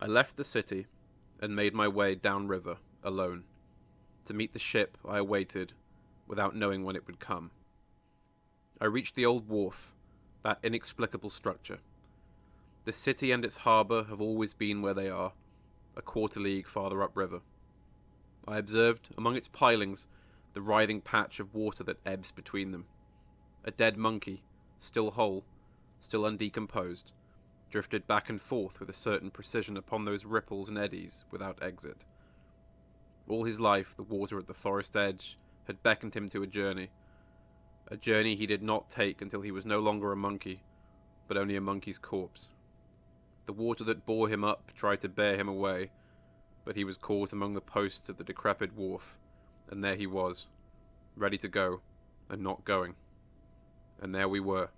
I left the city and made my way downriver alone, to meet the ship I awaited without knowing when it would come. I reached the old wharf, that inexplicable structure. The city and its harbour have always been where they are, a quarter league farther upriver. I observed, among its pilings, the writhing patch of water that ebbs between them. A dead monkey, still whole, still undecomposed, drifted back and forth with a certain precision upon those ripples and eddies without exit. All his life the water at the forest edge had beckoned him to a journey he did not take until he was no longer a monkey, but only a monkey's corpse. The water that bore him up tried to bear him away, but he was caught among the posts of the decrepit wharf, and there he was, ready to go, and not going. And there we were,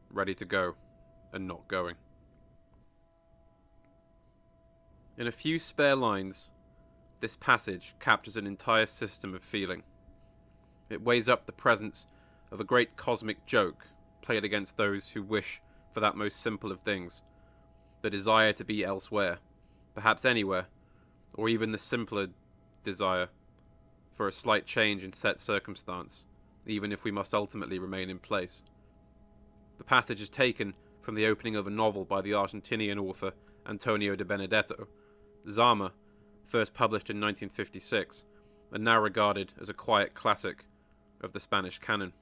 ready to go, and not going. In a few spare lines, this passage captures an entire system of feeling. It weighs up the presence of a great cosmic joke played against those who wish for that most simple of things, the desire to be elsewhere, perhaps anywhere, or even the simpler desire for a slight change in set circumstance, even if we must ultimately remain in place. The passage is taken from the opening of a novel by the Argentinian author Antonio de Benedetto, Zama, first published in 1956, and now regarded as a quiet classic of the Spanish canon.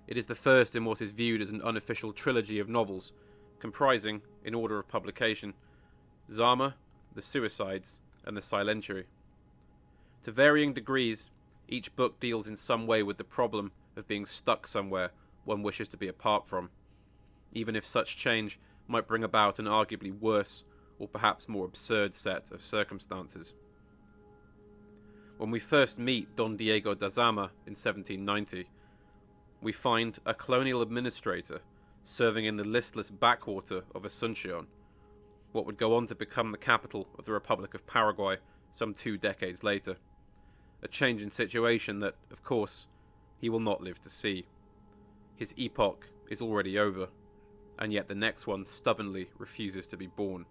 It is the first in what is viewed as an unofficial trilogy of novels, comprising, in order of publication, Zama, The Suicides, and The Silentiary. To varying degrees, each book deals in some way with the problem of being stuck somewhere one wishes to be apart from, even if such change might bring about an arguably worse or perhaps more absurd set of circumstances. When we first meet Don Diego da Zama in 1790, we find a colonial administrator serving in the listless backwater of Asuncion, what would go on to become the capital of the Republic of Paraguay some 2 decades later. A change in situation that, of course, he will not live to see. His epoch is already over, and yet the next one stubbornly refuses to be born.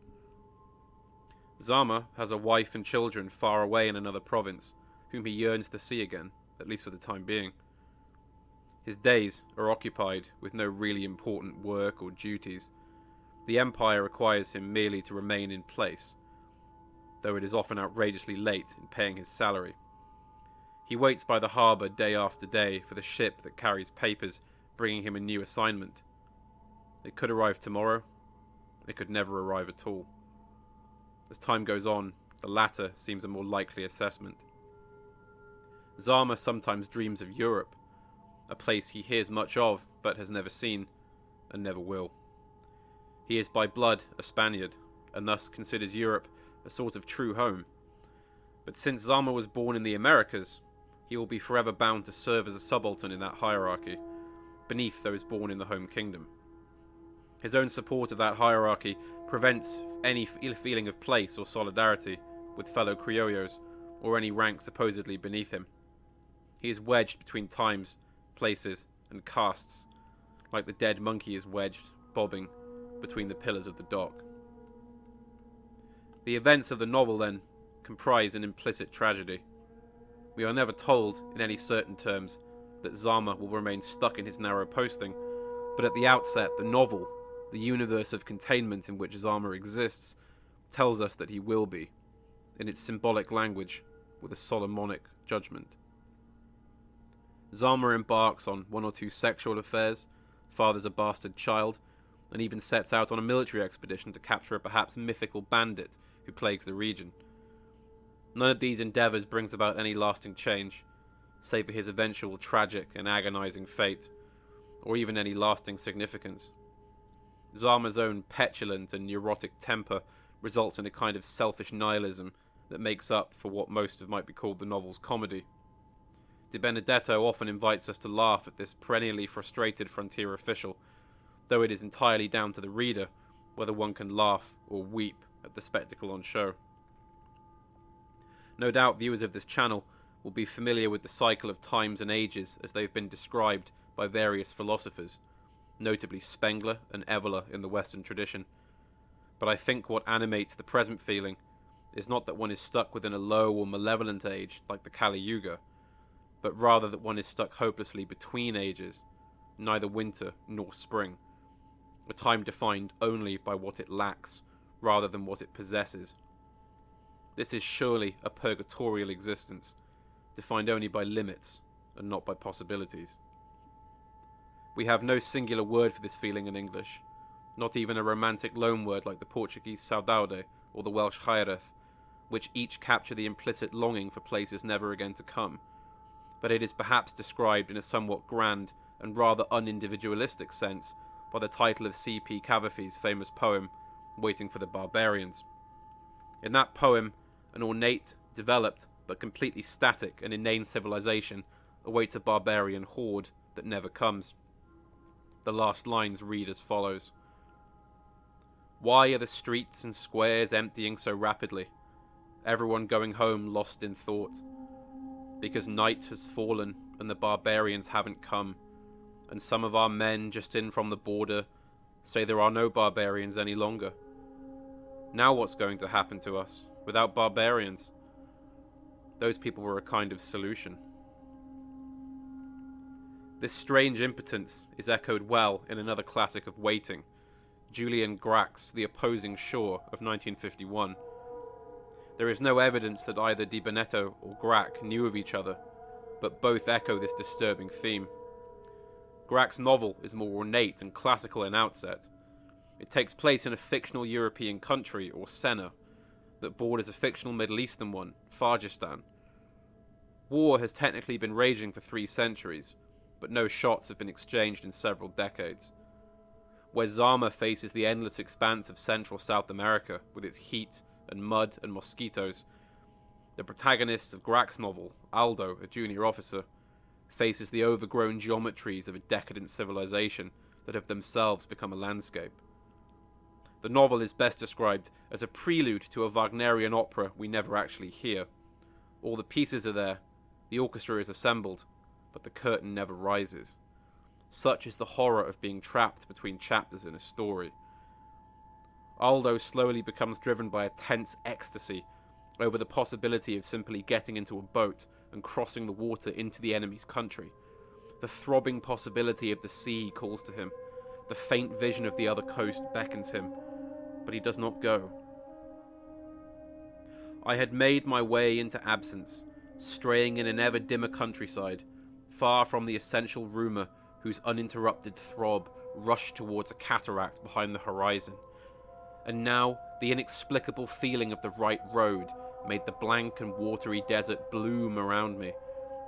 Zama has a wife and children far away in another province, whom he yearns to see again, at least for the time being. His days are occupied with no really important work or duties. The empire requires him merely to remain in place, though it is often outrageously late in paying his salary. He waits by the harbour day after day for the ship that carries papers bringing him a new assignment. It could arrive tomorrow. It could never arrive at all. As time goes on, the latter seems a more likely assessment. Zama sometimes dreams of Europe, a place he hears much of but has never seen, and never will. He is by blood a Spaniard, and thus considers Europe a sort of true home. But since Zama was born in the Americas, he will be forever bound to serve as a subaltern in that hierarchy, beneath those born in the home kingdom. His own support of that hierarchy prevents any feeling of place or solidarity with fellow criollos, or any rank supposedly beneath him. He is wedged between times, places, and castes, like the dead monkey is wedged, bobbing, between the pillars of the dock. The events of the novel, then, comprise an implicit tragedy. We are never told, in any certain terms, that Zama will remain stuck in his narrow posting, but at the outset, the novel, the universe of containment in which Zama exists, tells us that he will be, in its symbolic language, with a Solomonic judgment. Zama embarks on 1 or 2 sexual affairs, fathers a bastard child, and even sets out on a military expedition to capture a perhaps mythical bandit who plagues the region. None of these endeavours brings about any lasting change, save for his eventual tragic and agonizing fate, or even any lasting significance. Zama's own petulant and neurotic temper results in a kind of selfish nihilism that makes up for what most of might be called the novel's comedy. De Benedetto often invites us to laugh at this perennially frustrated frontier official, though it is entirely down to the reader whether one can laugh or weep at the spectacle on show. No doubt viewers of this channel will be familiar with the cycle of times and ages as they've been described by various philosophers, notably Spengler and Evola in the Western tradition. But I think what animates the present feeling is not that one is stuck within a low or malevolent age like the Kali Yuga, but rather that one is stuck hopelessly between ages, neither winter nor spring, a time defined only by what it lacks rather than what it possesses. This is surely a purgatorial existence, defined only by limits and not by possibilities. We have no singular word for this feeling in English, not even a romantic loanword like the Portuguese saudade or the Welsh haereth, which each capture the implicit longing for places never again to come, but it is perhaps described in a somewhat grand and rather unindividualistic sense by the title of C.P. Cavafy's famous poem, Waiting for the Barbarians. In that poem, an ornate, developed, but completely static and inane civilization awaits a barbarian horde that never comes. The last lines read as follows: "Why are the streets and squares emptying so rapidly? Everyone going home lost in thought. Because night has fallen and the barbarians haven't come, and some of our men just in from the border say there are no barbarians any longer. Now what's going to happen to us without barbarians? Those people were a kind of solution." This strange impotence is echoed well in another classic of waiting, Julian Grach's The Opposing Shore of 1951. There is no evidence that either Di Benedetto or Grach knew of each other, but both echo this disturbing theme. Grach's novel is more ornate and classical in outset. It takes place in a fictional European country, or Senna, that borders a fictional Middle Eastern one, Fargistan. War has technically been raging for 3 centuries, but no shots have been exchanged in several decades. Where Zama faces the endless expanse of Central South America with its heat and mud and mosquitoes, the protagonist of Grach's novel, Aldo, a junior officer, faces the overgrown geometries of a decadent civilization that have themselves become a landscape. The novel is best described as a prelude to a Wagnerian opera we never actually hear. All the pieces are there, the orchestra is assembled, but the curtain never rises. Such is the horror of being trapped between chapters in a story. Aldo slowly becomes driven by a tense ecstasy over the possibility of simply getting into a boat and crossing the water into the enemy's country. The throbbing possibility of the sea calls to him. The faint vision of the other coast beckons him, but he does not go. I had made my way into absence, straying in an ever dimmer countryside, far from the essential rumour whose uninterrupted throb rushed towards a cataract behind the horizon. And now the inexplicable feeling of the right road made the blank and watery desert bloom around me,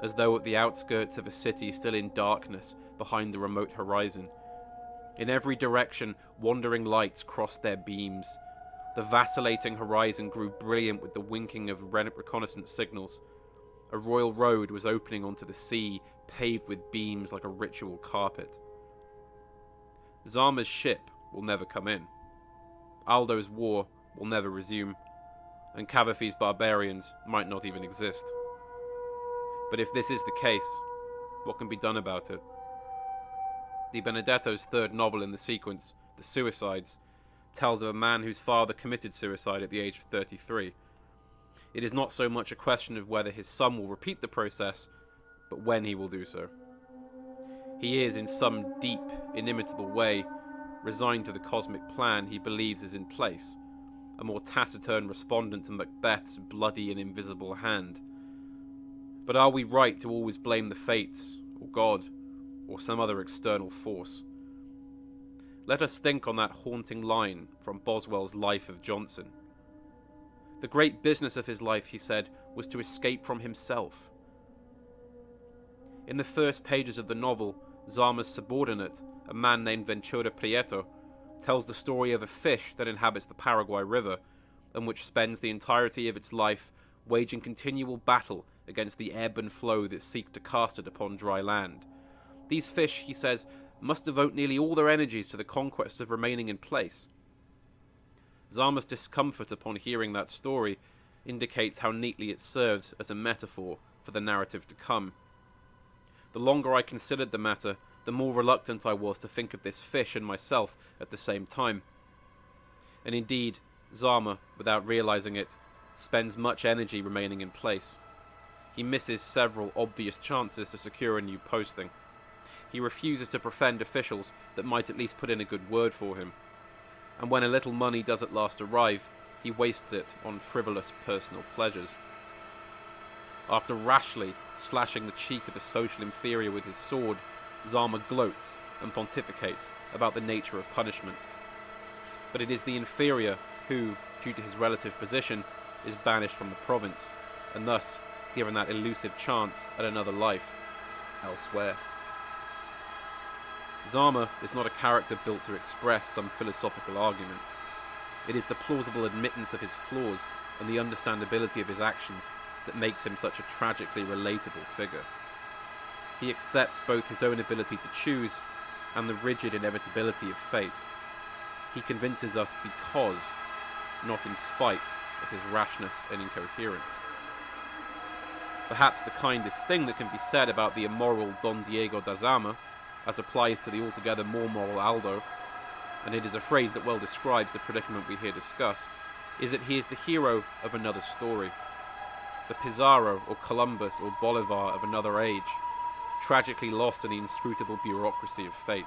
as though at the outskirts of a city still in darkness behind the remote horizon. In every direction, wandering lights crossed their beams. The vacillating horizon grew brilliant with the winking of reconnaissance signals. A royal road was opening onto the sea, paved with beams like a ritual carpet. Zama's ship will never come in. Aldo's war will never resume, and Cavafy's barbarians might not even exist. But if this is the case, what can be done about it? Di Benedetto's third novel in the sequence, The Suicides, tells of a man whose father committed suicide at the age of 33. It is not so much a question of whether his son will repeat the process, but when he will do so. He is, in some deep, inimitable way, resigned to the cosmic plan he believes is in place, a more taciturn respondent to Macbeth's bloody and invisible hand. But are we right to always blame the fates, or God, or some other external force? Let us think on that haunting line from Boswell's Life of Johnson. The great business of his life, he said, was to escape from himself. In the first pages of the novel, Zama's subordinate, a man named Ventura Prieto, tells the story of a fish that inhabits the Paraguay River, and which spends the entirety of its life waging continual battle against the ebb and flow that seek to cast it upon dry land. These fish, he says, must devote nearly all their energies to the conquest of remaining in place. Zama's discomfort upon hearing that story indicates how neatly it serves as a metaphor for the narrative to come. The longer I considered the matter, the more reluctant I was to think of this fish and myself at the same time. And indeed, Zama, without realizing it, spends much energy remaining in place. He misses several obvious chances to secure a new posting. He refuses to befriend officials that might at least put in a good word for him. And when a little money does at last arrive, he wastes it on frivolous personal pleasures. After rashly slashing the cheek of the social inferior with his sword, Zama gloats and pontificates about the nature of punishment. But it is the inferior who, due to his relative position, is banished from the province, and thus given that elusive chance at another life elsewhere. Zama is not a character built to express some philosophical argument. It is the plausible admittance of his flaws and the understandability of his actions that makes him such a tragically relatable figure. He accepts both his own ability to choose and the rigid inevitability of fate. He convinces us because, not in spite, of his rashness and incoherence. Perhaps the kindest thing that can be said about the immoral Don Diego da Zama, as applies to the altogether more moral Aldo, and it is a phrase that well describes the predicament we here discuss, is that he is the hero of another story. The Pizarro or Columbus or Bolivar of another age, tragically lost in the inscrutable bureaucracy of fate.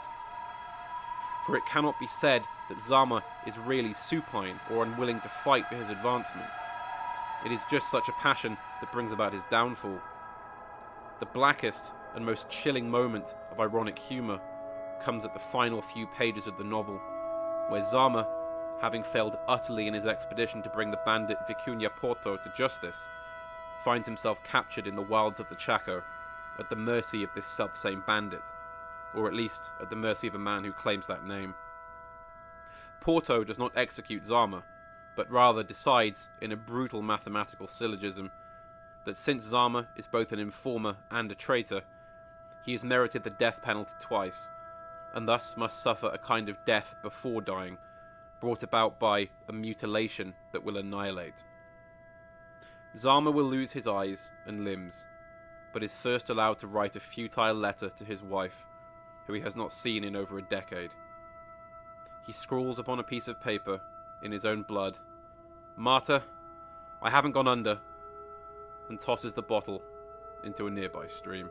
For it cannot be said that Zama is really supine or unwilling to fight for his advancement. It is just such a passion that brings about his downfall. The blackest and most chilling moment of ironic humour comes at the final few pages of the novel, where Zama, having failed utterly in his expedition to bring the bandit Vicuña Porto to justice, finds himself captured in the wilds of the Chaco, at the mercy of this selfsame bandit, or at least at the mercy of a man who claims that name. Porto does not execute Zama, but rather decides, in a brutal mathematical syllogism, that since Zama is both an informer and a traitor, he has merited the death penalty twice, and thus must suffer a kind of death before dying, brought about by a mutilation that will annihilate. Zama will lose his eyes and limbs, but is first allowed to write a futile letter to his wife, who he has not seen in over a decade. He scrawls upon a piece of paper, in his own blood, "Marta, I haven't gone under," and tosses the bottle into a nearby stream.